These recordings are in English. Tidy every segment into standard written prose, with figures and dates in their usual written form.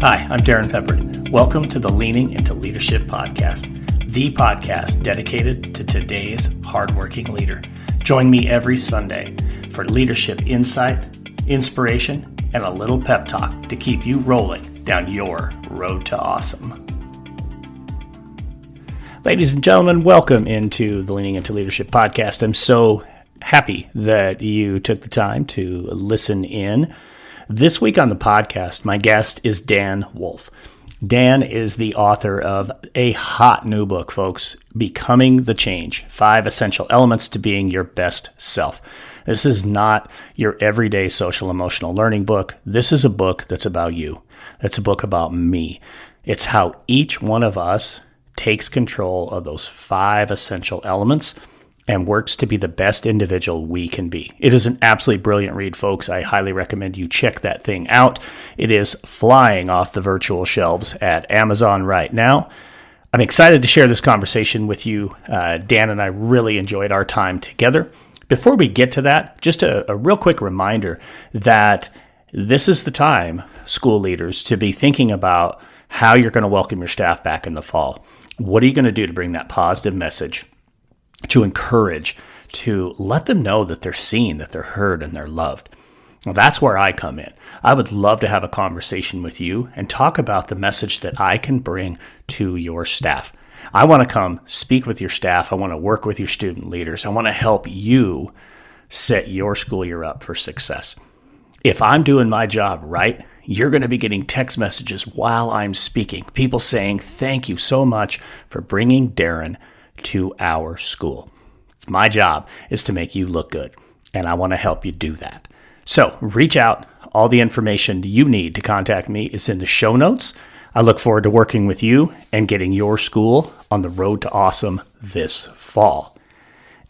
Hi, I'm Darrin Peppard. Welcome to the Leaning into Leadership podcast, the podcast dedicated to today's hardworking leader. Join me every Sunday for leadership insight, inspiration, and a little pep talk to keep you rolling down your road to awesome. Ladies and gentlemen, welcome into the Leaning into Leadership podcast. I'm so happy that you took the time to listen in. This week on the podcast, my guest is Dan Wolfe. Dan is the author of a hot new book, folks, Becoming the Change, 5 Essential Elements to Being Your Best Self. This is not your everyday social emotional learning book. This is a book that's about you. It's a book about me. It's how each one of us takes control of those 5 essential elements and works to be the best individual we can be. It is an absolutely brilliant read, folks. I highly recommend you check that thing out. It is flying off the virtual shelves at Amazon right now. I'm excited to share this conversation with you. Dan and I really enjoyed our time together. Before we get to that, just a real quick reminder that this is the time, school leaders, to be thinking about how you're going to welcome your staff back in the fall. What are you going to do to bring that positive message, to encourage, to let them know that they're seen, that they're heard, and they're loved? Well, that's where I come in. I would love to have a conversation with you and talk about the message that I can bring to your staff. I want to come speak with your staff. I want to work with your student leaders. I want to help you set your school year up for success. If I'm doing my job right, you're going to be getting text messages while I'm speaking. People saying, thank you so much for bringing Darrin to our school. My job is to make you look good, and I want to help you do that. So reach out. All the information you need to contact me is in the show notes. I look forward to working with you and getting your school on the road to awesome this fall.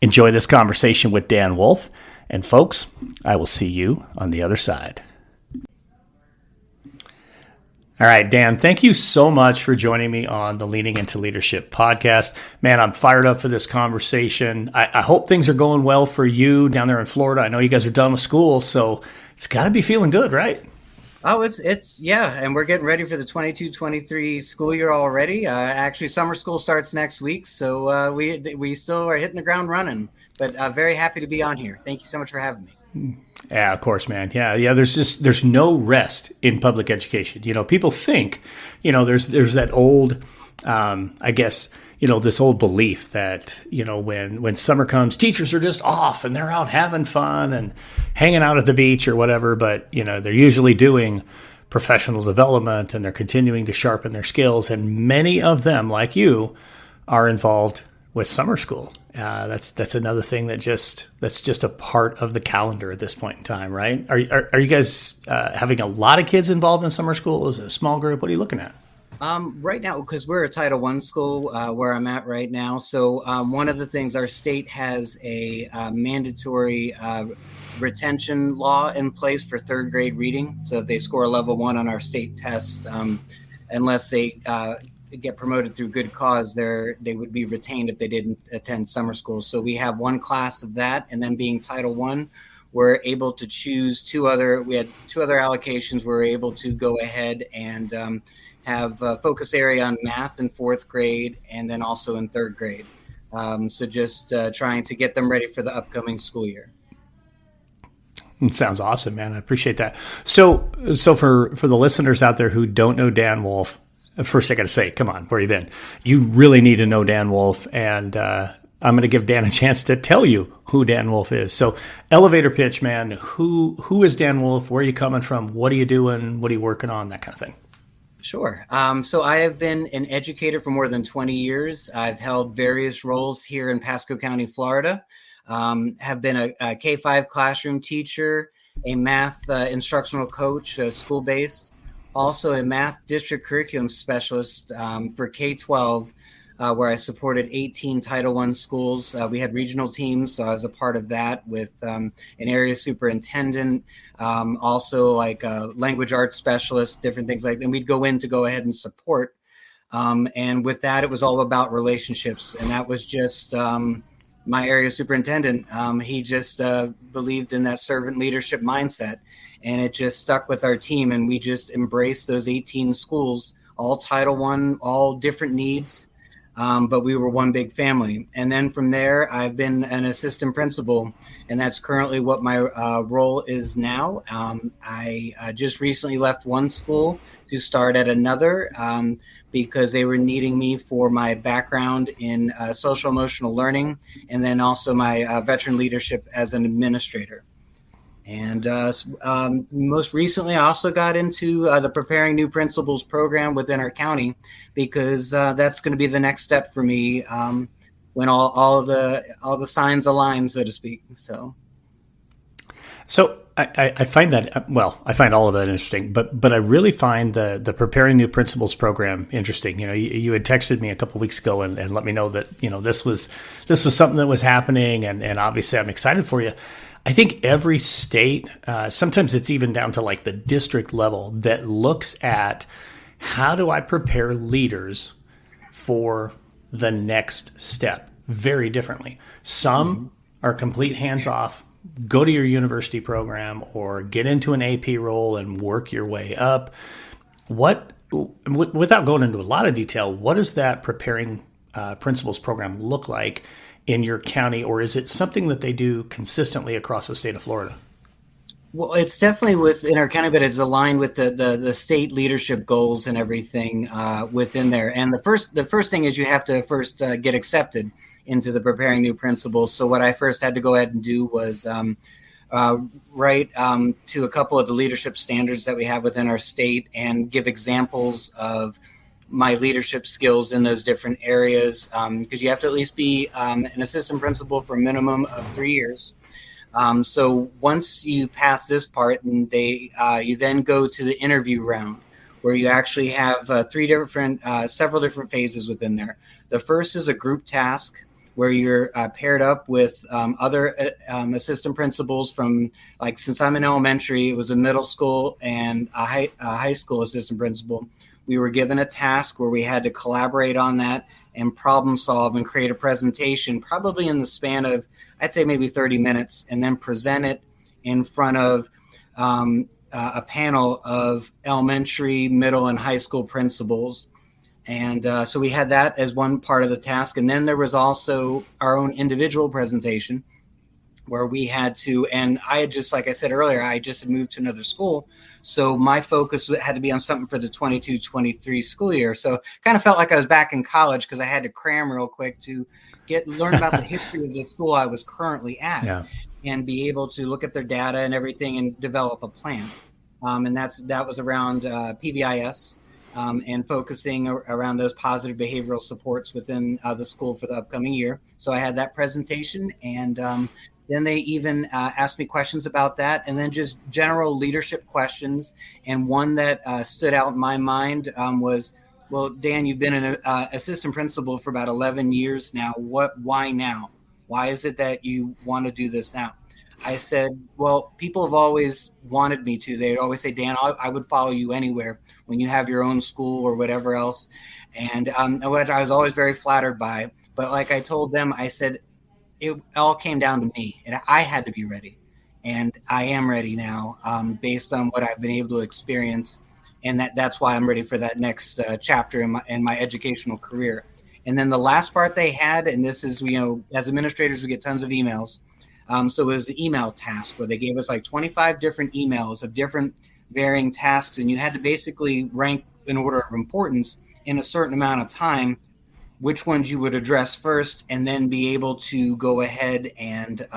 Enjoy this conversation with Dan Wolfe. And folks, I will see you on the other side. All right, Dan, thank you so much for joining me on the Leaning into Leadership podcast. Man, I'm fired up for this conversation. I hope things are going well for you down there in Florida. I know you guys are done with school, so it's got to be feeling good, right? Oh, yeah, and we're getting ready for the 22-23 school year already. Actually, summer school starts next week, so we still are hitting the ground running. But very happy to be on here. Thank you so much for having me. Yeah, of course, man. Yeah. There's no rest in public education. You know, people think, there's that old, this old belief that, when summer comes, teachers are just off and they're out having fun and hanging out at the beach or whatever. But, they're usually doing professional development and they're continuing to sharpen their skills. And many of them, like you, are involved with summer school. That's another thing that's just a part of the calendar at this point in time, right? Are you guys having a lot of kids involved in summer school? Is it a small group? What are you looking at? Right now, because we're a Title I school where I'm at right now. So one of the things, our state has a mandatory retention law in place for third grade reading. So if they score a level 1 on our state test, unless they get promoted through good cause, they would be retained if they didn't attend summer school. So we have one class of that, and then being Title I, we're able to choose we had 2 other allocations. We're able to go ahead and have a focus area on math in 4th grade and then also in 3rd grade. So just trying to get them ready for the upcoming school year. It sounds awesome, man. I appreciate that. So for the listeners out there who don't know Dan Wolfe, first, I got to say, come on, where you been? You really need to know Dan Wolfe, and I'm going to give Dan a chance to tell you who Dan Wolfe is. So, elevator pitch, man. Who is Dan Wolfe? Where are you coming from? What are you doing? What are you working on? That kind of thing. Sure. So I have been an educator for more than 20 years. I've held various roles here in Pasco County, Florida. Have been a K-5 classroom teacher, a math instructional coach, school-based. Also a math district curriculum specialist for K-12, where I supported 18 Title I schools. We had regional teams, so I was a part of that with an area superintendent, also like a language arts specialist, different things like that. And we'd go ahead and support. And with that, it was all about relationships. And that was just my area superintendent, he just believed in that servant leadership mindset, and it just stuck with our team. And we just embraced those 18 schools, all Title I, all different needs. But we were one big family. And then from there, I've been an assistant principal, and that's currently what my role is now. I just recently left one school to start at another because they were needing me for my background in social emotional learning, and then also my veteran leadership as an administrator. And most recently, I also got into the Preparing New Principals program within our county, because that's going to be the next step for me when all the signs align, so to speak. So I find that, I find all of that interesting, but I really find the Preparing New Principals program interesting. You had texted me a couple of weeks ago and let me know that this was something that was happening, and obviously I'm excited for you. I think every state, sometimes it's even down to like the district level, that looks at how do I prepare leaders for the next step very differently. Some are complete hands-off, go to your university program or get into an AP role and work your way up. Without going into a lot of detail, what does that Preparing Principals program look like in your county, or is it something that they do consistently across the state of Florida? Well, it's definitely within our county, but it's aligned with the state leadership goals and everything within there. And the first thing is you have to first get accepted into the Preparing New Principals. So what I first had to go ahead and do was write to a couple of the leadership standards that we have within our state and give examples of my leadership skills in those different areas, because you have to at least be an assistant principal for a minimum of 3 years. So once you pass this part, and you then go to the interview round, where you actually have several different phases within there. The first is a group task, where you're paired up with other assistant principals from, like, since I'm in elementary, it was a middle school and a high school assistant principal. We were given a task where we had to collaborate on that and problem solve and create a presentation, probably in the span of, I'd say, maybe 30 minutes, and then present it in front of a panel of elementary, middle, and high school principals. And so we had that as one part of the task. And then there was also our own individual presentation, where we had to, and I had just, like I said earlier, I just had moved to another school. So my focus had to be on something for the 22-23 school year. So kind of felt like I was back in college, because I had to cram real quick to learn about the history of the school I was currently at, and be able to look at their data and everything and develop a plan. And that was around PBIS, and focusing around those positive behavioral supports within the school for the upcoming year. So I had that presentation, and then they even asked me questions about that, and then just general leadership questions. And one that stood out in my mind was, well, Dan, you've been an assistant principal for about 11 years now. Why now? Why is it that you want to do this now? I said, well, people have always wanted me to. They'd always say, Dan, I would follow you anywhere when you have your own school or whatever else. And which I was always very flattered by. But like I told them, I said, it all came down to me, and I had to be ready. And I am ready now, based on what I've been able to experience. And that's why I'm ready for that next chapter in my educational career. And then the last part they had, and this is, as administrators, we get tons of emails. So it was the email task, where they gave us like 25 different emails of different varying tasks, and you had to basically rank in order of importance in a certain amount of time which ones you would address first, and then be able to go ahead and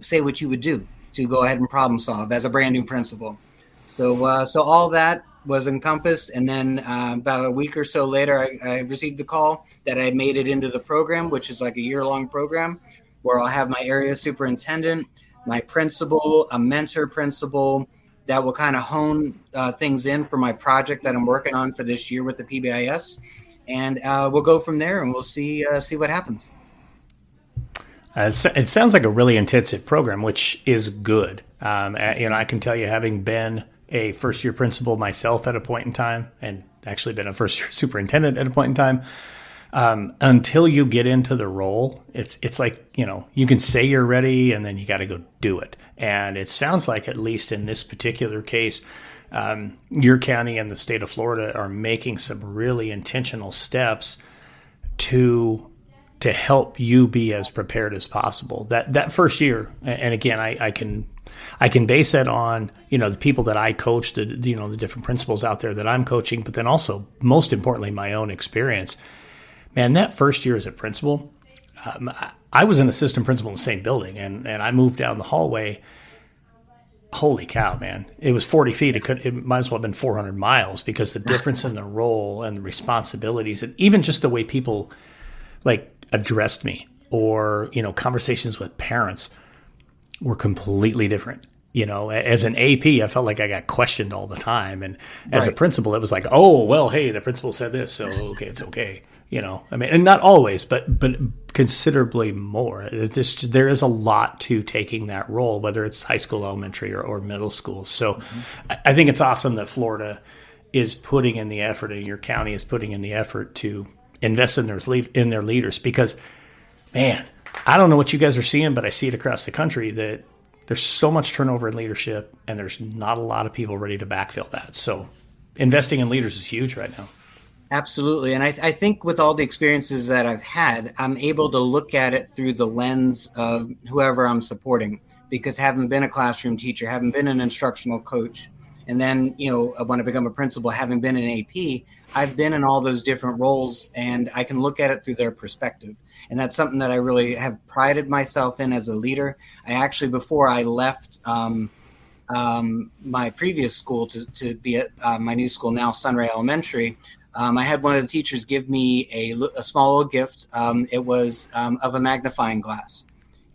say what you would do to go ahead and problem solve as a brand new principal. So all that was encompassed, and then about a week or so later, I received the call that I made it into the program, which is like a year-long program, where I'll have my area superintendent, my principal, a mentor principal, that will kind of hone things in for my project that I'm working on for this year with the PBIS. And we'll go from there, and we'll see what happens. It sounds like a really intensive program, which is good. I can tell you, having been a first-year principal myself at a point in time, and actually been a first-year superintendent at a point in time, Until you get into the role, it's like, you can say you're ready and then you got to go do it. And it sounds like, at least in this particular case, your county and the state of Florida are making some really intentional steps to help you be as prepared as possible. That first year, and again, I can base that on, the people that I coach, the different principals out there that I'm coaching, but then also, most importantly, my own experience. Man, that first year as a principal, I was an assistant principal in the same building, and I moved down the hallway. Holy cow, man. It was 40 feet. It might as well have been 400 miles, because the difference in the role and the responsibilities, and even just the way people addressed me, or, conversations with parents were completely different. As an AP, I felt like I got questioned all the time. And as a principal, it was like, oh, well, hey, the principal said this, so okay, it's okay. And not always, but considerably more. There is a lot to taking that role, whether it's high school, elementary, or middle school. So I think it's awesome that Florida is putting in the effort, and your county is putting in the effort to invest in their leaders, because, man, I don't know what you guys are seeing, but I see it across the country that there's so much turnover in leadership, and there's not a lot of people ready to backfill that. So investing in leaders is huge right now. Absolutely. And I think with all the experiences that I've had, I'm able to look at it through the lens of whoever I'm supporting, because having been a classroom teacher, having been an instructional coach, and then, when I become a principal, having been an AP, I've been in all those different roles, and I can look at it through their perspective. And that's something that I really have prided myself in as a leader. I actually, before I left my previous school to be at my new school now, Sunray Elementary, I had one of the teachers give me a small little gift. It was of a magnifying glass.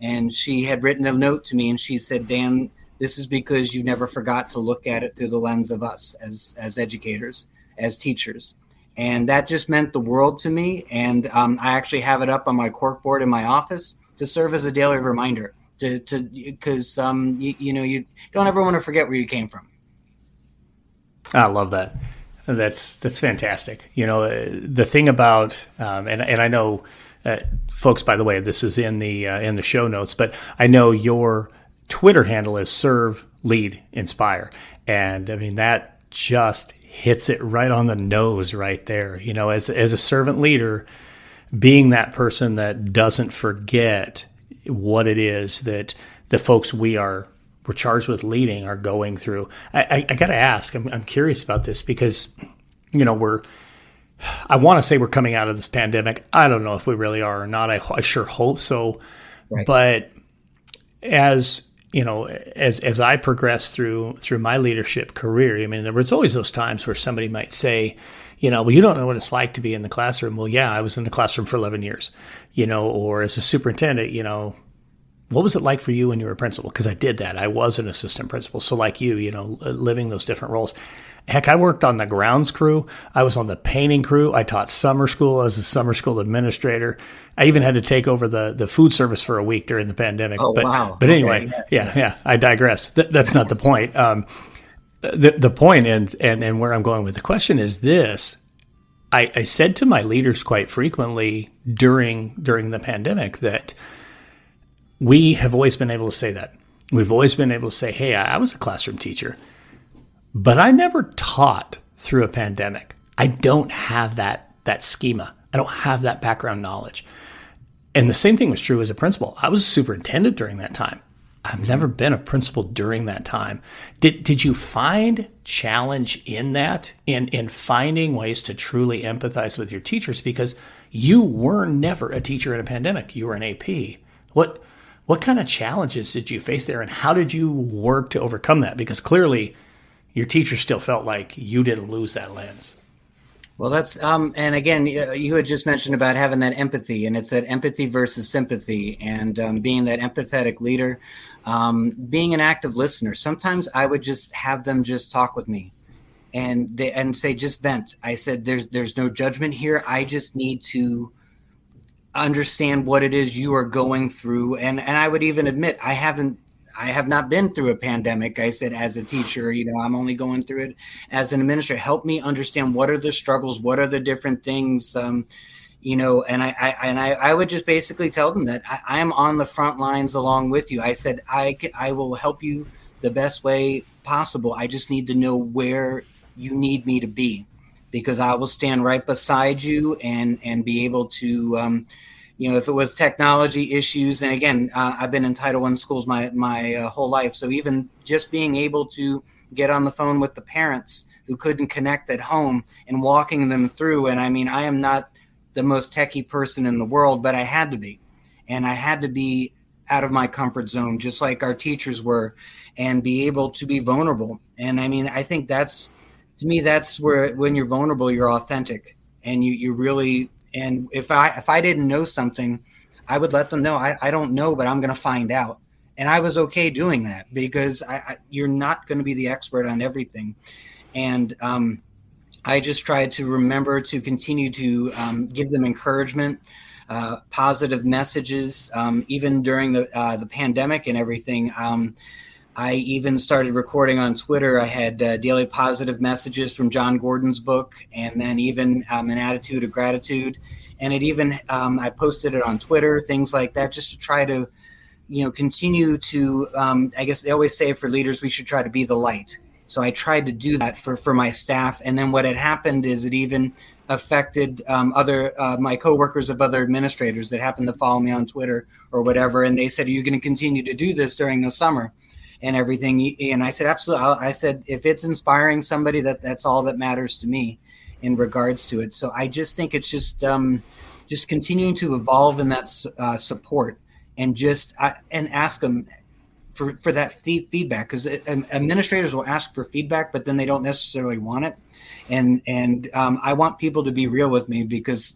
And she had written a note to me, and she said, Dan, this is because you never forgot to look at it through the lens of us as educators, as teachers. And that just meant the world to me. And I actually have it up on my corkboard in my office to serve as a daily reminder, because you don't ever want to forget where you came from. I love that. That's fantastic. The thing about, and I know, folks, by the way, this is in the show notes, but I know your Twitter handle is Serve, Lead, Inspire. And I mean, that just hits it right on the nose right there. As a servant leader, being that person that doesn't forget what it is that the folks we're charged with leading are going through. I got to ask, I'm curious about this, because, I want to say we're coming out of this pandemic. I don't know if we really are or not. I sure hope so. Right. But as I progress through my leadership career, I mean, there was always those times where somebody might say, well, you don't know what it's like to be in the classroom. Well, yeah, I was in the classroom for 11 years, or as a superintendent, what was it like for you when you were a principal? Because I did that. I was an assistant principal. So like you, living those different roles. Heck, I worked on the grounds crew. I was on the painting crew. I taught summer school as a summer school administrator. I even had to take over the food service for a week during the pandemic. Oh, wow. But anyway, okay. Yeah, I digress. That's not the point. The point and where I'm going with the question is this. I said to my leaders quite frequently during the pandemic that we have always been able to say that. We've always been able to say, hey, I was a classroom teacher, but I never taught through a pandemic. I don't have that schema. I don't have that background knowledge. And the same thing was true as a principal. I was a superintendent during that time. I've never been a principal during that time. Did you find challenge in that, in finding ways to truly empathize with your teachers? Because you were never a teacher in a pandemic. You were an AP. What kind of challenges did you face there, and how did you work to overcome that? Because clearly your teacher still felt like you didn't lose that lens. Well, that's, and again, you had just mentioned about having that empathy, and it's that empathy versus sympathy, and being that empathetic leader, being an active listener. Sometimes I would just have them just talk with me and say, just vent. I said, there's no judgment here. I just need to understand what it is you are going through. And I would even admit, I have not been through a pandemic. I said, as a teacher, I'm only going through it as an administrator. Help me understand, what are the struggles? What are the different things? I would just basically tell them that I am on the front lines along with you. I said, I will help you the best way possible. I just need to know where you need me to be, because I will stand right beside you and be able to, if it was technology issues, and again, I've been in Title I schools my whole life. So even just being able to get on the phone with the parents who couldn't connect at home and walking them through. And I mean, I am not the most techie person in the world, but I had to be. And I had to be out of my comfort zone, just like our teachers were, and be able to be vulnerable. And I mean, I think that's where, when you're vulnerable, you're authentic, and you really, and if I didn't know something, I would let them know. I don't know, but I'm going to find out. And I was okay doing that, because you're not going to be the expert on everything. And I just tried to remember to continue to give them encouragement, positive messages, even during the pandemic and everything. I even started recording on Twitter. I had daily positive messages from John Gordon's book, and then even an attitude of gratitude. And it even, I posted it on Twitter, things like that, just to try to, continue to, I guess they always say for leaders, we should try to be the light. So I tried to do that for my staff. And then what had happened is it even affected other my coworkers of other administrators that happened to follow me on Twitter or whatever. And they said, are you going to continue to do this during the summer and everything? And I said, absolutely. I said, if it's inspiring somebody, that's all that matters to me in regards to it. So I just think it's just continuing to evolve in that support, and just and ask them for that feedback, because administrators will ask for feedback, but then they don't necessarily want it. And I want people to be real with me, because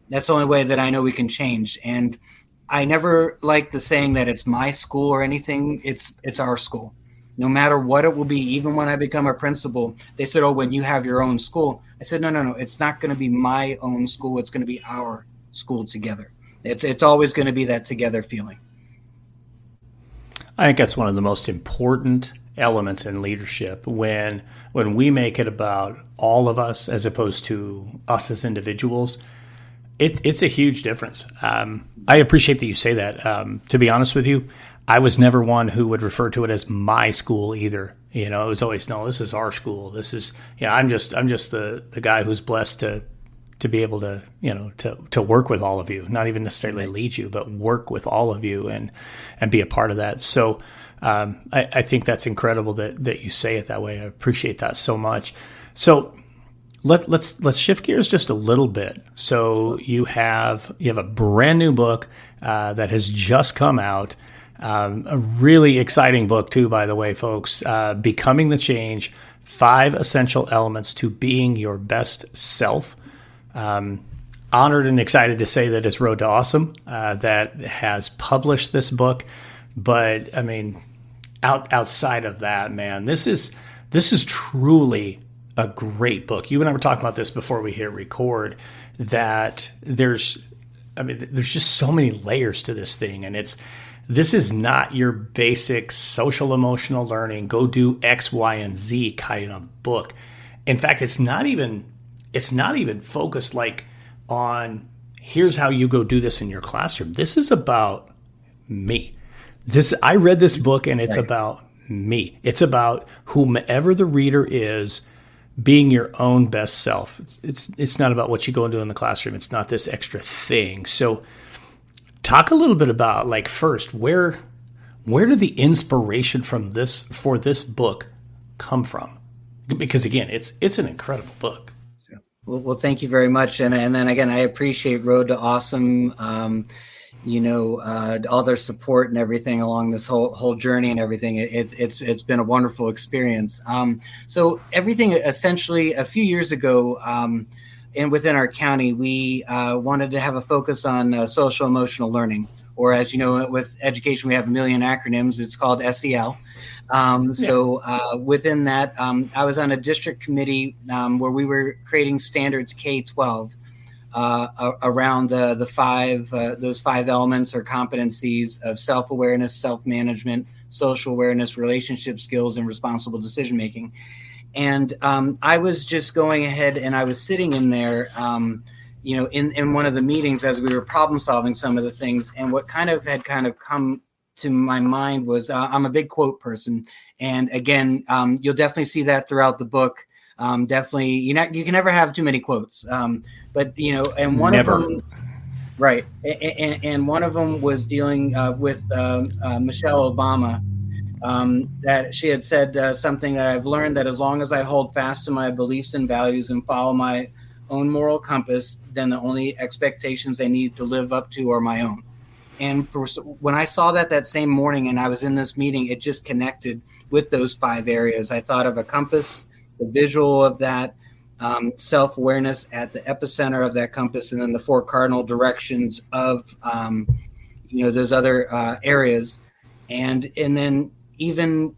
that's the only way that I know we can change. And I never like the saying that it's my school or anything. It's our school, no matter what it will be. Even when I become a principal, they said, oh, when you have your own school. I said, no, it's not going to be my own school. It's going to be our school together. It's always going to be that together feeling. I think that's one of the most important elements in leadership, when we make it about all of us as opposed to us as individuals. It's a huge difference. I appreciate that you say that. To be honest with you, I was never one who would refer to it as my school either. It was always, no, this is our school. This is, I'm just the guy who's blessed to be able to, to work with all of you, not even necessarily lead you, but work with all of you and be a part of that. So I think that's incredible that you say it that way. I appreciate that so much. So let's shift gears just a little bit. So you have a brand new book that has just come out. A really exciting book too, by the way, folks. Becoming the Change: 5 Essential Elements to Being Your Best Self. Honored and excited to say that it's Road to Awesome that has published this book. But I mean, outside of that, man, this is truly a great book. You and I were talking about this before we hit record, that there's just so many layers to this thing. And this is not your basic social emotional learning, go do X, Y, and Z kind of book. In fact, it's not even focused like on here's how you go do this in your classroom. This is about me. I read this book, and it's about me. It's about whomever the reader is, being your own best self. It's not about what you go and do in the classroom. It's not this extra thing. So talk a little bit about, like, first, where did the inspiration for this book come from? Because again, it's an incredible book. Well, thank you very much. And then again, I appreciate Road to Awesome, all their support and everything along this whole journey and everything. It's been a wonderful experience. So everything, essentially, a few years ago, and within our county, we wanted to have a focus on social emotional learning, or, as you know, with education, we have a million acronyms. It's called SEL. So within that, I was on a district committee where we were creating standards K-12 around those 5 elements or competencies of self-awareness, self-management, social awareness, relationship skills, and responsible decision-making. And I was just going ahead, and I was sitting in there, in one of the meetings as we were problem solving some of the things, and what had come to my mind was I'm a big quote person. And again, you'll definitely see that throughout the book. Definitely, you can never have too many quotes. But and one Never. of them, right, and one of them was dealing with Michelle Obama. That she had said something that I've learned, that as long as I hold fast to my beliefs and values and follow my own moral compass, then the only expectations I need to live up to are my own. And when I saw that same morning and I was in this meeting, it just connected with those 5 areas. I thought of a compass, the visual of that, self-awareness at the epicenter of that compass, and then the 4 cardinal directions of, those other areas. And then even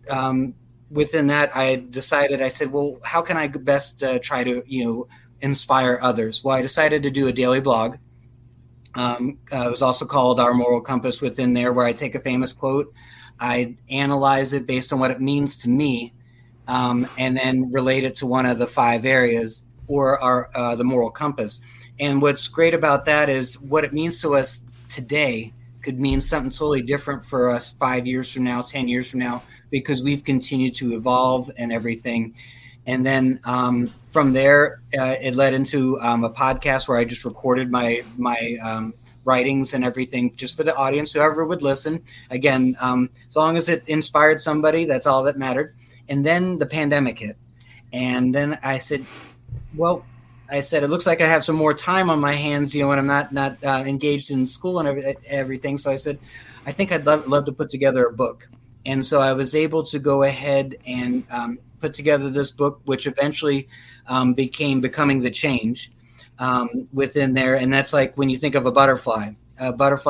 within that, I said, well, how can I best try to, inspire others? Well, I decided to do a daily blog. It was also called Our Moral Compass within there, where I take a famous quote, I analyze it based on what it means to me, and then relate it to one of the 5 areas, or the moral compass. And what's great about that is what it means to us today could mean something totally different for us 5 years from now, 10 years from now, because we've continued to evolve and everything. And then from there, it led into a podcast where I just recorded my writings and everything, just for the audience, whoever would listen. Again, as long as it inspired somebody, that's all that mattered. And then the pandemic hit. And then I said, it looks like I have some more time on my hands, when I'm not engaged in school and everything. So I said, I think I'd love to put together a book. And so I was able to go ahead and put together this book, which eventually becoming the change within there. And that's like when you think of a butterfly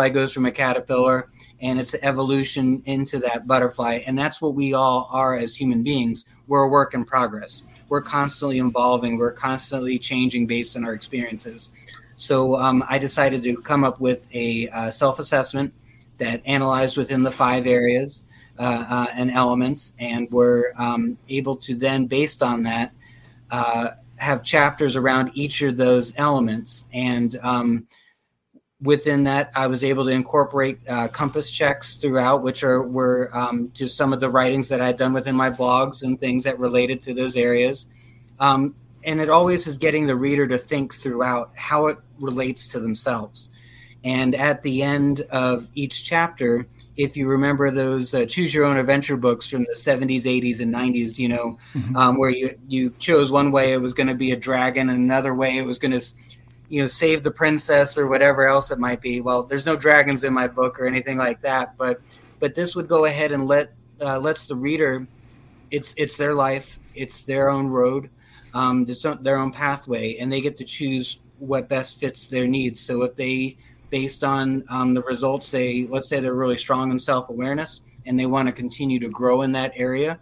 goes from a caterpillar, and it's the evolution into that butterfly. And that's what we all are as human beings. We're a work in progress. We're constantly evolving. We're constantly changing based on our experiences. So I decided to come up with a self-assessment that analyzed within the 5 areas and elements, and we're able to then, based on that, have chapters around each of those elements. And within that, I was able to incorporate compass checks throughout, which were just some of the writings that I had done within my blogs and things that related to those areas. And it always is getting the reader to think throughout how it relates to themselves. And at the end of each chapter, if you remember those choose your own adventure books from the 70s, 80s, and 90s, mm-hmm. Where you chose one way, it was going to be a dragon, and another way it was going to, save the princess or whatever else it might be. Well, there's no dragons in my book or anything like that, but this would go ahead and lets the reader, it's their life, it's their own road, it's their own pathway, and they get to choose what best fits their needs. So if they, based on the results, let's say they're really strong in self-awareness and they want to continue to grow in that area,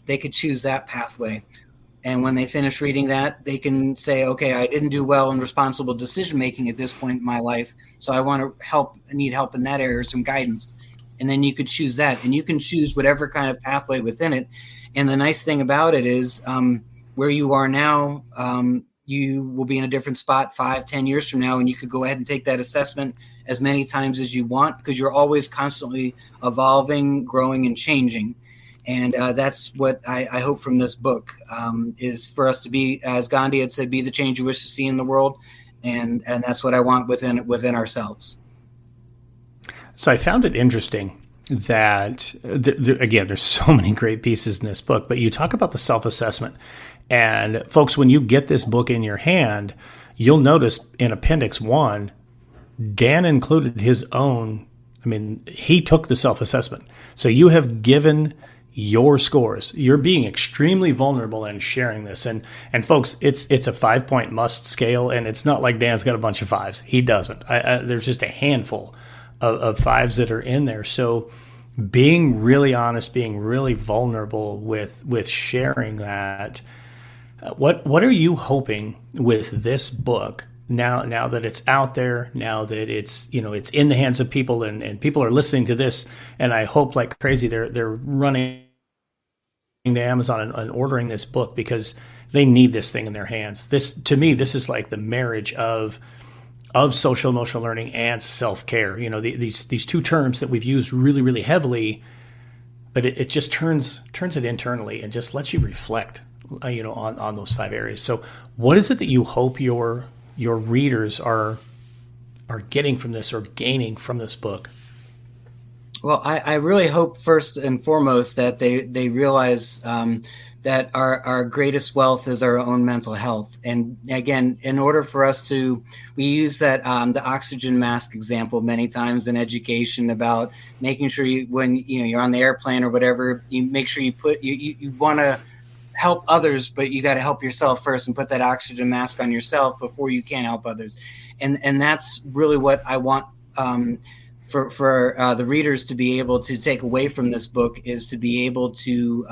they could choose that pathway. And when they finish reading that, they can say, okay, I didn't do well in responsible decision-making at this point in my life, so I need help in that area, some guidance. And then you could choose that, and you can choose whatever kind of pathway within it. And the nice thing about it is where you are now, you will be in a different spot 5-10 years from now, and you could go ahead and take that assessment as many times as you want, because you're always constantly evolving, growing, and changing. And that's what I hope from this book, is for us to be, as Gandhi had said, be the change you wish to see in the world. And that's what I want within ourselves. So I found it interesting that, again, there's so many great pieces in this book, but you talk about the self-assessment. And folks, when you get this book in your hand, you'll notice in Appendix 1, Dan included his own, he took the self-assessment. So you have given your scores. You're being extremely vulnerable in sharing this. And folks, it's a 5-point must scale, and it's not like Dan's got a bunch of 5s. He doesn't. There's just a handful of 5s that are in there. So being really honest, being really vulnerable with sharing that. What are you hoping with this book now that it's out there, now that it's in the hands of people and people are listening to this, and I hope like crazy they're running to Amazon and ordering this book because they need this thing in their hands. This, to me, this is like the marriage of social emotional learning and self-care. You know, these two terms that we've used really, really heavily, but it just turns it internally and just lets you reflect, on those 5 areas. So what is it that you hope your readers are getting from this or gaining from this book? Well, I really hope first and foremost that they realize that our greatest wealth is our own mental health. And again, in order for us we use that the oxygen mask example many times in education about making sure when you're on the airplane or whatever, you make sure you want to help others, but you got to help yourself first and put that oxygen mask on yourself before you can help others. And that's really what I want for the readers to be able to take away from this book, is to be able to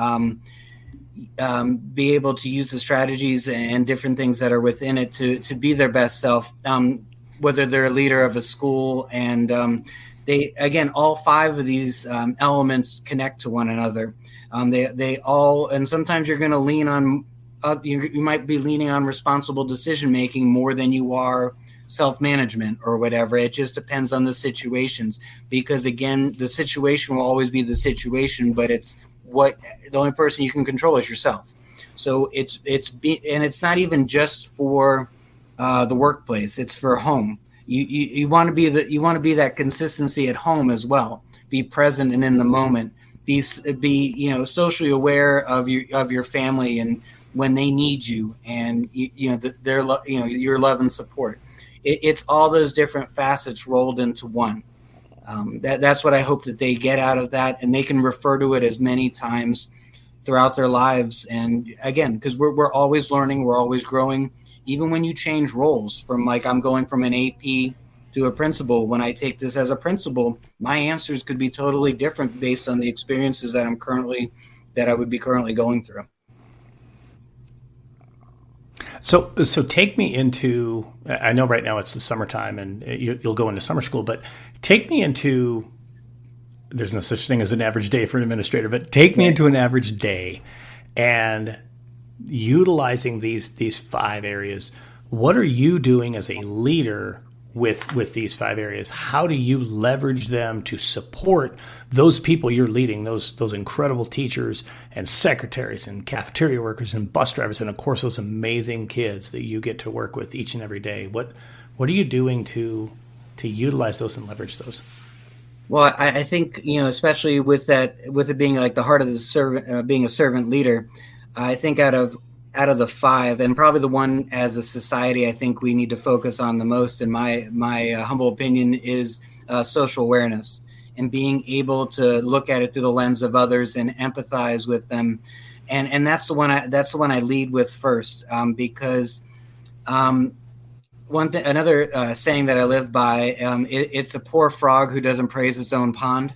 use the strategies and different things that are within it to be their best self, whether they're a leader of a school. And all 5 of these elements connect to one another. They all, and sometimes you're going to lean on, you might be leaning on responsible decision making more than you are self-management or whatever. It just depends on the situations, because again, the situation will always be the situation, but the only person you can control is yourself. So it's not even just for the workplace; it's for home. You want to be that consistency at home as well. Be present and in the moment. Be socially aware of your family and when they need you, and your love and support. It's all those different facets rolled into one. That's what I hope that they get out of that, and they can refer to it as many times throughout their lives. And again, because we're always learning, we're always growing. Even when you change roles, from I'm going from an AP to a principal, when I take this as a principal, my answers could be totally different based on the experiences that I would be currently going through. So take me into, I know right now it's the summertime and you'll go into summer school, but take me into, there's no such thing as an average day for an administrator, but take me into an average day and utilizing these 5 areas. What are you doing as a leader with these 5 areas? How do you leverage them to support those people you're leading, those incredible teachers and secretaries and cafeteria workers and bus drivers, and of course those amazing kids that you get to work with each and every day? What are you doing to utilize those and leverage those? Well, I think especially with it being like the heart of the servant, being a servant leader, I think out of the 5, and probably the one as a society I think we need to focus on the most, in my humble opinion, is social awareness, and being able to look at it through the lens of others and empathize with them. And that's the one I lead with first, because another saying that I live by, it's a poor frog who doesn't praise its own pond.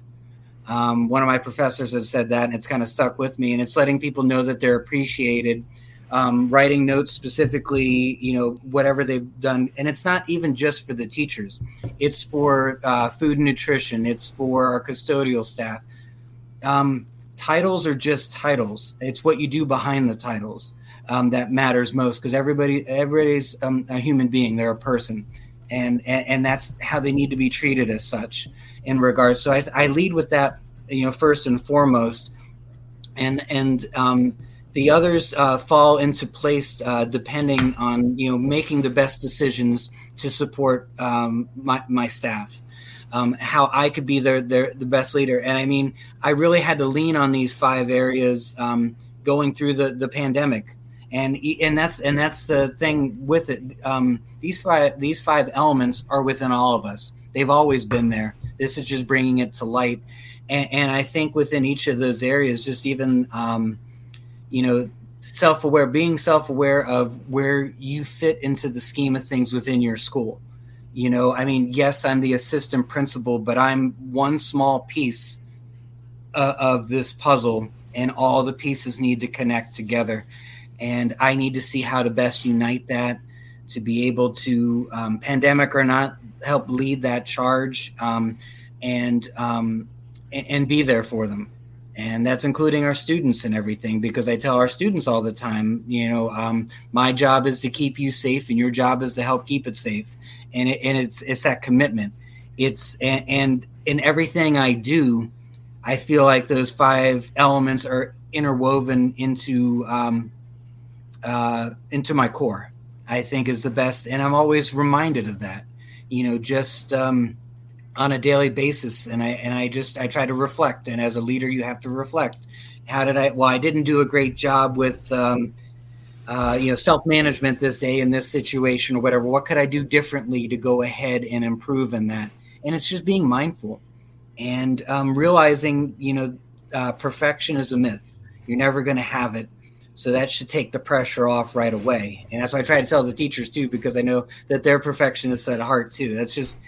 One of my professors has said that, and it's kind of stuck with me, and it's letting people know that they're appreciated. Writing notes specifically, whatever they've done. And it's not even just for the teachers. It's for food and nutrition. It's for our custodial staff. Titles are just titles. It's what you do behind the titles that matters most, because everybody's a human being. They're a person. And that's how they need to be treated as such in regards. So I lead with that, first and foremost. And the others fall into place depending on making the best decisions to support my staff, how I could be the best leader. And I mean, I really had to lean on these 5 areas going through the pandemic, and that's the thing with it. These five elements are within all of us. They've always been there. This is just bringing it to light, and I think within each of those areas, just even being self-aware of where you fit into the scheme of things within your school. Yes, I'm the assistant principal, but I'm one small piece of this puzzle, and all the pieces need to connect together. And I need to see how to best unite that to be able to, pandemic or not, help lead that charge and be there for them. And that's including our students and everything, because I tell our students all the time, my job is to keep you safe and your job is to help keep it safe. And it's that commitment. And in everything I do, I feel like those 5 elements are interwoven into my core, I think is the best. And I'm always reminded of that, just on a daily basis. And I try to reflect. And as a leader, you have to reflect. I didn't do a great job with, self-management this day in this situation or whatever. What could I do differently to go ahead and improve in that? And it's just being mindful and realizing, perfection is a myth. You're never going to have it. So that should take the pressure off right away. And that's what I try to tell the teachers too, because I know that they're perfectionists at heart too. That's just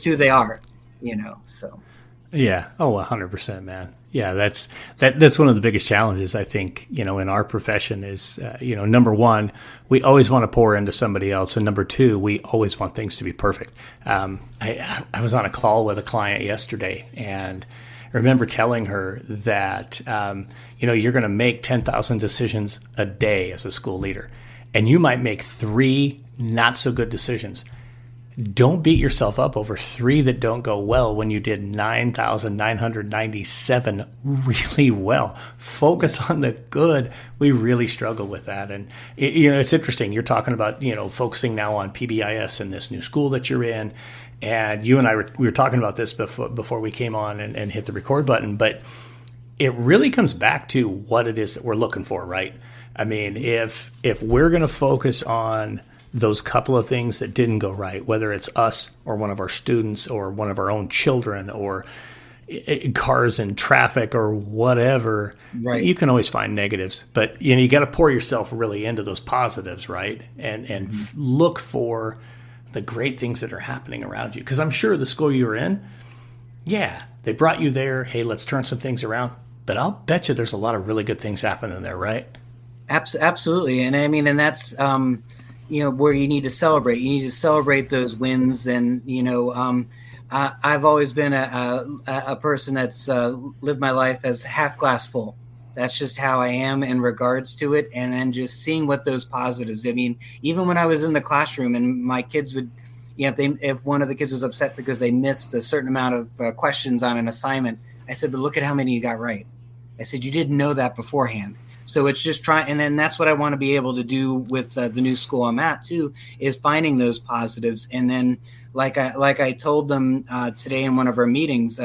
who they are, so. Yeah. Oh, 100%, man. Yeah. That's one of the biggest challenges, I think, in our profession is, number one, we always want to pour into somebody else. And number two, we always want things to be perfect. I was on a call with a client yesterday, and I remember telling her that, you're going to make 10,000 decisions a day as a school leader, and you might make 3 not so good decisions. Don't beat yourself up over 3 that don't go well when you did 9,997 really well. Focus on the good. We really struggle with that. And, it's interesting. You're talking about, focusing now on PBIS in this new school that you're in. And you and I we were talking about this before we came on and hit the record button. But it really comes back to what it is that we're looking for, right? I mean, if we're going to focus on those couple of things that didn't go right, whether it's us or one of our students or one of our own children or cars in traffic or whatever, right, you can always find negatives. But you got to pour yourself really into those positives, right? And look for the great things that are happening around you. Because I'm sure the school you were in, yeah, they brought you there. Hey, let's turn some things around. But I'll bet you there's a lot of really good things happening there, right? Absolutely. And I mean, and that's, where you need to celebrate. You need to celebrate those wins. And, I've always been a person that's lived my life as half glass full. That's just how I am in regards to it. And then just seeing what those positives, I mean, even when I was in the classroom and my kids would, if one of the kids was upset because they missed a certain amount of questions on an assignment, I said, but look at how many you got right. I said, you didn't know that beforehand. So it's just and then that's what I want to be able to do with the new school I'm at too, is finding those positives. And then like I told them today in one of our meetings,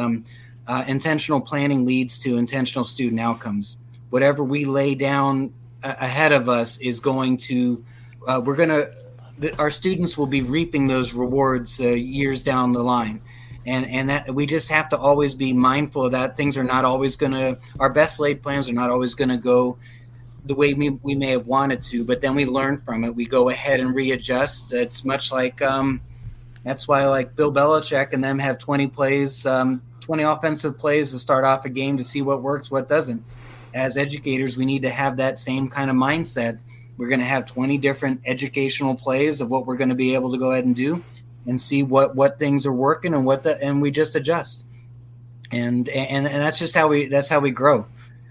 intentional planning leads to intentional student outcomes. Whatever we lay down ahead of us is going to, our students will be reaping those rewards years down the line. And that we just have to always be mindful of that. Things are not always our best laid plans are not always going to go the way we may have wanted to, but then we learn from it. We go ahead and readjust. It's much like, that's why like Bill Belichick and them have 20 plays, 20 offensive plays to start off a game to see what works, what doesn't. As educators, we need to have that same kind of mindset. We're going to have 20 different educational plays of what we're going to be able to go ahead and do, and see what things are working and and we just adjust. And that's just how we grow.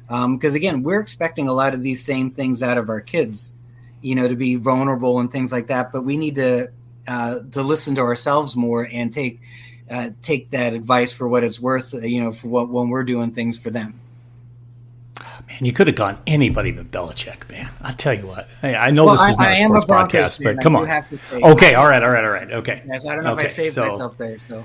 Because again, we're expecting a lot of these same things out of our kids, to be vulnerable and things like that. But we need to listen to ourselves more and take that advice for what it's worth, for when we're doing things for them. Man, you could have gone anybody but Belichick, man. I tell you what. I know this is not a sports podcast, but come on. Okay, all right. Okay. Yes, I don't know if I saved myself there. So,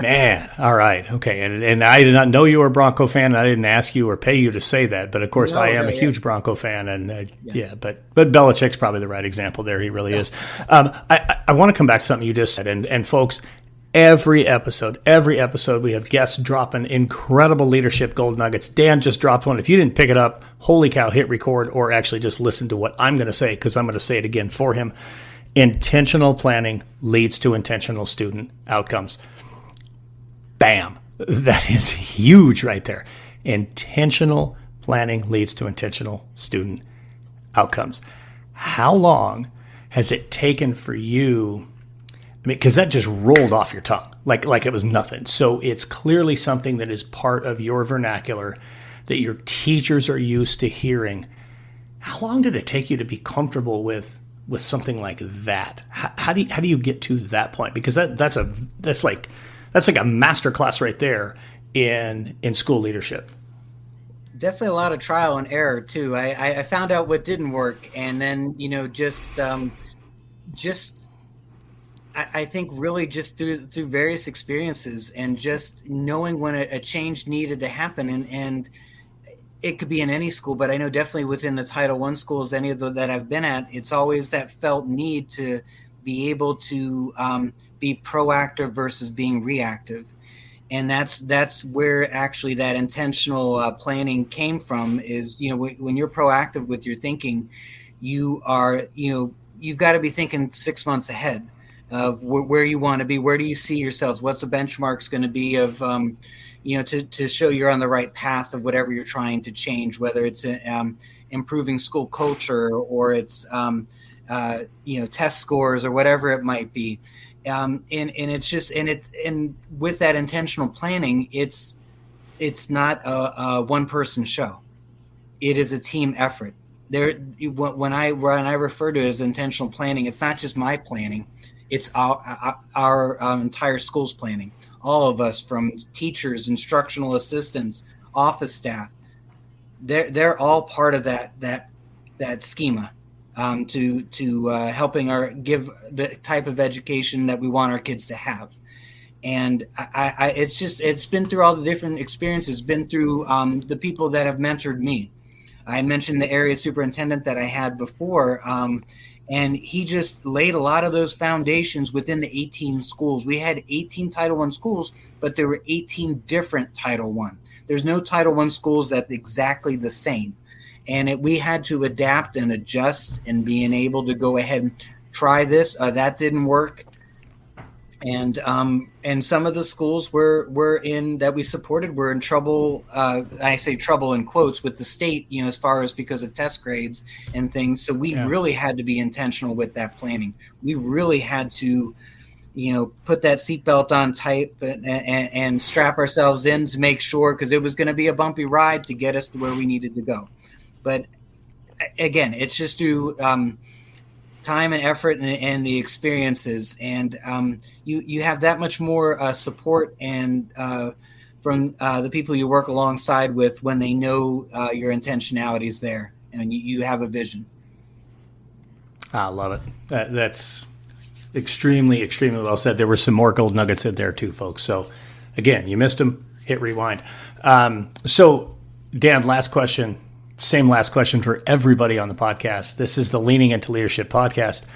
man, all right, okay. And I did not know you were a Bronco fan. And I didn't ask you or pay you to say that, but of course I am a huge Bronco fan, and yes. But Belichick's probably the right example there. He really is. I want to come back to something you just said, and folks. Every episode, we have guests dropping incredible leadership gold nuggets. Dan just dropped one. If you didn't pick it up, holy cow, hit record or actually just listen to what I'm going to say, because I'm going to say it again for him. Intentional planning leads to intentional student outcomes. Bam. That is huge right there. Intentional planning leads to intentional student outcomes. How long has it taken for you? Because that just rolled off your tongue like it was nothing. So it's clearly something that is part of your vernacular that your teachers are used to hearing. How long did it take you to be comfortable with something like that? How do you get to that point? Because that's like a master class right there in school leadership. Definitely a lot of trial and error too. I found out what didn't work, and then I think really just through various experiences and just knowing when a change needed to happen, and it could be in any school, but I know definitely within the Title I schools, any of that I've been at, it's always that felt need to be able to be proactive versus being reactive. And that's where actually that intentional planning came from is, when you're proactive with your thinking, you've got to be thinking 6 months ahead of where you want to be. Where do you see yourselves? What's the benchmarks going to be of, to show you're on the right path of whatever you're trying to change, whether it's improving school culture or it's, test scores or whatever it might be. And it's just, and with that intentional planning, it's not a one person show. It is a team effort. When I refer to it as intentional planning, it's not just my planning. It's our entire school's planning. All of us, from teachers, instructional assistants, office staff, they're all part of that schema. To helping give the type of education that we want our kids to have. And it's been through all the different experiences, been through the people that have mentored me. I mentioned the area superintendent that I had before, and he just laid a lot of those foundations within the 18 schools. We had 18 Title I schools, but there were 18 different Title I. There's no Title I schools that's exactly the same. And we had to adapt and adjust and being able to go ahead and try this. That didn't work. And some of the schools that we supported were in trouble. I say trouble in quotes with the state, as far as because of test grades and things. So we really had to be intentional with that planning. We really had to, put that seatbelt on tight and strap ourselves in to make sure, because it was going to be a bumpy ride to get us to where we needed to go. But again, it's just through time and effort and the experiences, and you have that much more support and from the people you work alongside with when they know your intentionality is there and you have a vision. I love it. That's extremely, extremely well said. There were some more gold nuggets in there too, folks. So again, you missed them, hit rewind. So Dan, last question. Same last question for everybody on the podcast. This is the Leaning Into Leadership podcast.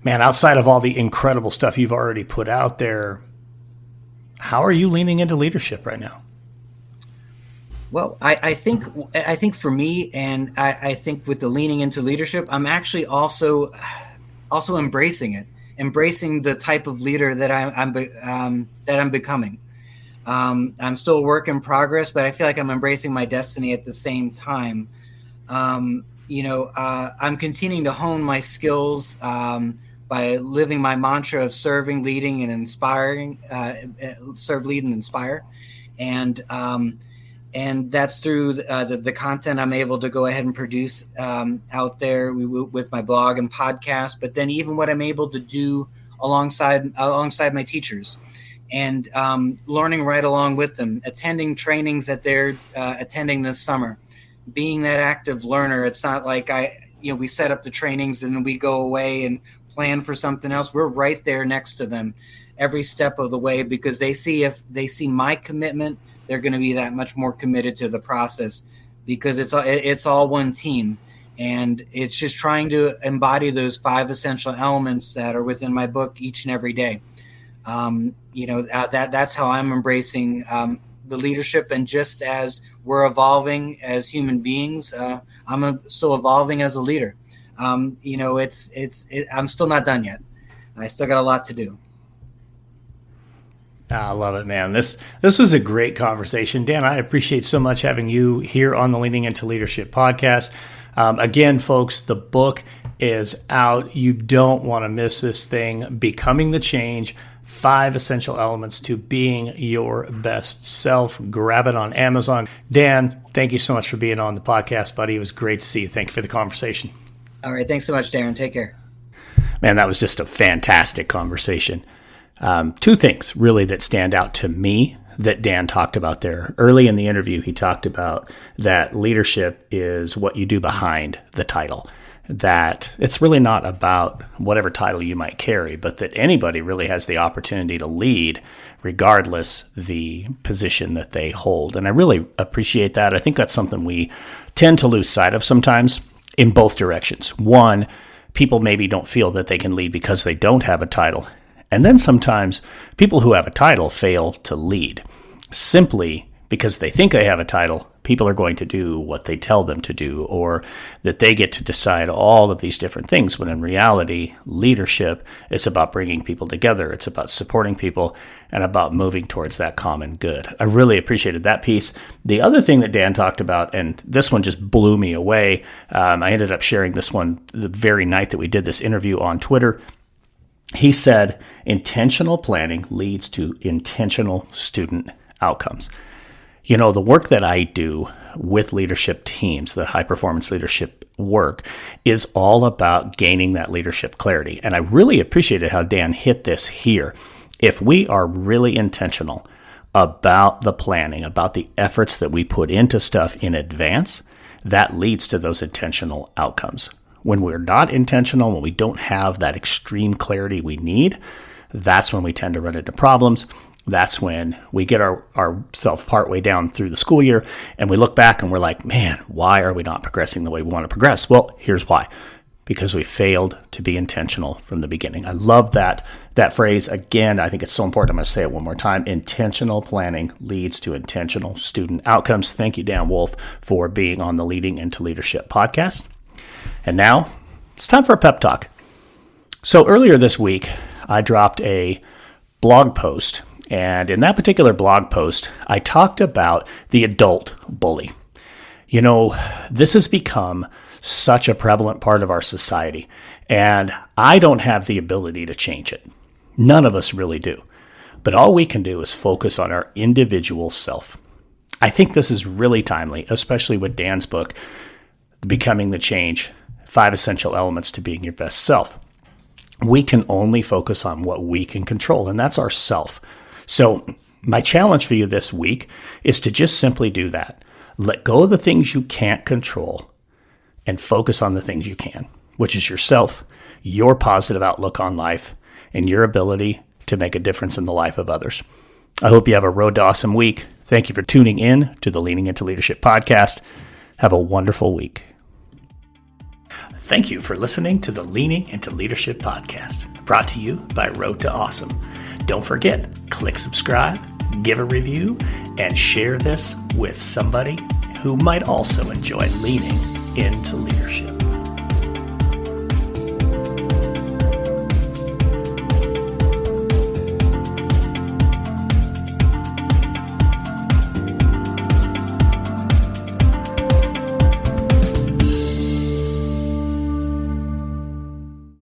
Man, outside of all the incredible stuff you've already put out there, how are you leaning into leadership right now? Well, I think for me, and I think with the leaning into leadership, I'm actually also embracing it, embracing the type of leader that I'm becoming. I'm still a work in progress, but I feel like I'm embracing my destiny at the same time. I'm continuing to hone my skills by living my mantra of serving, leading, and inspiring. Serve, lead, and inspire, and that's through the content I'm able to go ahead and produce out there with my blog and podcast. But then even what I'm able to do alongside my teachers. And learning right along with them, attending trainings that they're attending this summer, being that active learner. It's not like we set up the trainings and we go away and plan for something else. We're right there next to them every step of the way, because if they see my commitment, they're going to be that much more committed to the process, because it's all one team. And it's just trying to embody those 5 essential elements that are within my book each and every day. That's how I'm embracing the leadership. And just as we're evolving as human beings, I'm still evolving as a leader. I'm still not done yet. I still got a lot to do. I love it, man. This was a great conversation. Dan, I appreciate so much having you here on the Leaning Into Leadership podcast. Again, folks, the book is out. You don't want to miss this thing. Becoming the Change, 5 Essential Elements to Being Your Best Self. Grab it on Amazon. Dan, Thank you so much for being on the podcast, buddy. It was great to see you. Thank you for the conversation. All right. Thanks so much, Darrin. Take care. Man, that was just a fantastic conversation. Two things really that stand out to me that Dan talked about there. Early in the interview, he talked about that leadership is what you do behind the title, that it's really not about whatever title you might carry, but that anybody really has the opportunity to lead regardless the position that they hold. And I really appreciate that. I think that's something we tend to lose sight of sometimes in both directions. One, people maybe don't feel that they can lead because they don't have a title. And then sometimes people who have a title fail to lead simply because they think they have a title. People are going to do what they tell them to do, or that they get to decide all of these different things, when in reality, leadership is about bringing people together. It's about supporting people and about moving towards that common good. I really appreciated that piece. The other thing that Dan talked about, and this one just blew me away, I ended up sharing this one the very night that we did this interview on Twitter. He said, intentional planning leads to intentional student outcomes. You know, the work that I do with leadership teams, the high performance leadership work, is all about gaining that leadership clarity. And I really appreciated how Dan hit this here. If we are really intentional about the planning, about the efforts that we put into stuff in advance, that leads to those intentional outcomes. When we're not intentional, when we don't have that extreme clarity we need, that's when we tend to run into problems. That's when we get ourselves partway down through the school year and we look back and we're like, man, why are we not progressing the way we want to progress? Well, here's why. Because we failed to be intentional from the beginning. I love that phrase. Again, I think it's so important. I'm going to say it one more time. Intentional planning leads to intentional student outcomes. Thank you, Dan Wolfe, for being on the Leading into Leadership podcast. And now it's time for a pep talk. So earlier this week, I dropped a blog post. And in that particular blog post, I talked about the adult bully. You know, this has become such a prevalent part of our society, and I don't have the ability to change it. None of us really do. But all we can do is focus on our individual self. I think this is really timely, especially with Dan's book, Becoming the Change, 5 Essential Elements to Being Your Best Self. We can only focus on what we can control, and that's ourself. So my challenge for you this week is to just simply do that. Let go of the things you can't control and focus on the things you can, which is yourself, your positive outlook on life, and your ability to make a difference in the life of others. I hope you have a road to awesome week. Thank you for tuning in to the Leaning into Leadership podcast. Have a wonderful week. Thank you for listening to the Leaning into Leadership podcast, brought to you by Road to Awesome. Don't forget, click subscribe, give a review, and share this with somebody who might also enjoy leaning into leadership.